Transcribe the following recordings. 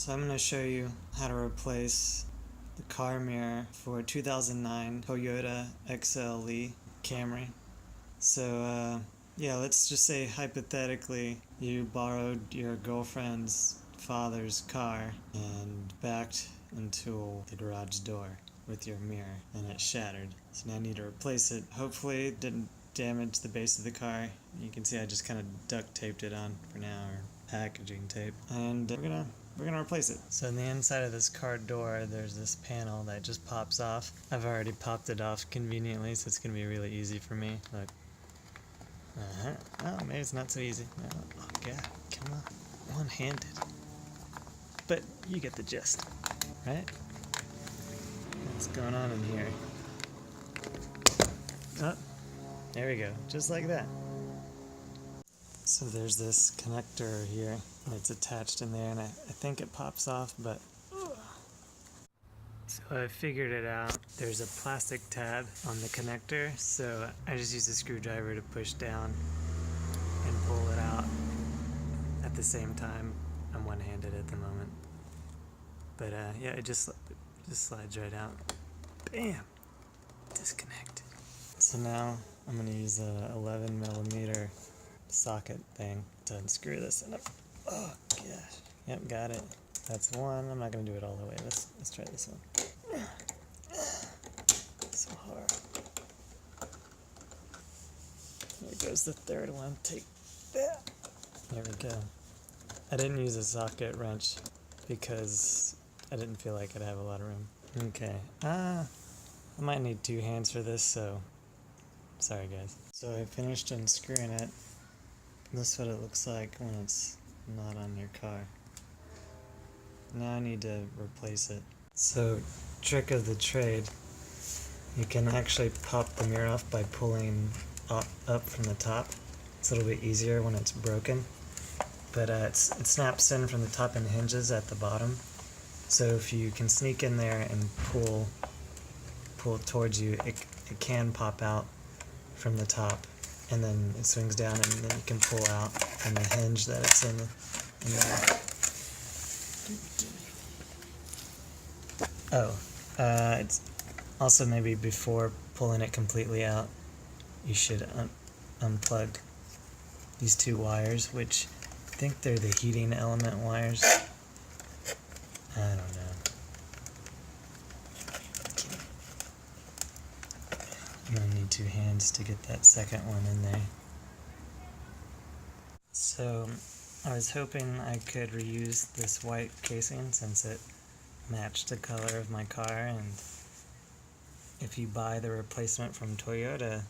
So I'm going to show you how to replace the car mirror for a 2009 Toyota XLE Camry. So yeah, let's just say hypothetically you borrowed your girlfriend's father's car and backed into the garage door with your mirror and it shattered. So now I need to replace it. Hopefully it didn't damage the base of the car. You can see I just kind of duct taped it on for now, or packaging tape. And we're gonna replace it. So in the inside of this car door, there's this panel that just pops off. I've already popped it off conveniently, so it's gonna be really easy for me. Look. Oh, maybe it's not so easy. Oh God, come on. One-handed. But you get the gist, right? What's going on in here? Oh, there we go. Just like that. So there's this connector here. It's attached in there, and I think it pops off, but... So I figured it out. There's a plastic tab on the connector, so I just use a screwdriver to push down and pull it out at the same time. I'm one-handed at the moment. But yeah, it just slides right out. Bam! Disconnected. So now I'm going to use a 11mm socket thing to unscrew this. And oh gosh. Yep, got it. That's one. I'm not going to do it all the way. Let's try this one. So hard. There goes the third one. Take that. There we go. I didn't use a socket wrench because I didn't feel like I'd have a lot of room. Okay. I might need two hands for this, so sorry guys. So I finished unscrewing it. This is what it looks like when it's not on your car. Now I need to replace it. So, trick of the trade, you can actually pop the mirror off by pulling up from the top. It's a little bit easier when it's broken. But it snaps in from the top and hinges at the bottom. So if you can sneak in there and pull towards you, it can pop out from the top. And then it swings down, and then you can pull out from the hinge that it's in there. It's also maybe before pulling it completely out, you should unplug these two wires, which I think they're the heating element wires. I don't know. I'm gonna need two hands to get that second one in there. So I was hoping I could reuse this white casing since it matched the color of my car, and if you buy the replacement from Toyota,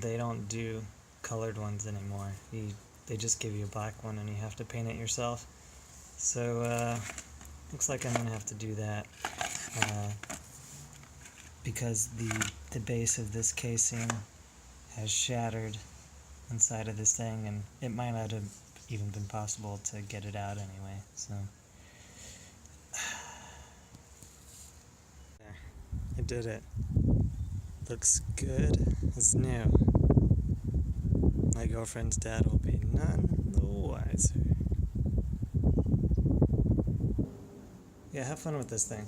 they don't do colored ones anymore. They just give you a black one and you have to paint it yourself. So looks like I'm gonna have to do that because the base of this casing has shattered inside of this thing, and it might not have even been possible to get it out anyway. So I did it. Looks good as new. My girlfriend's dad will be none the wiser. Yeah, have fun with this thing.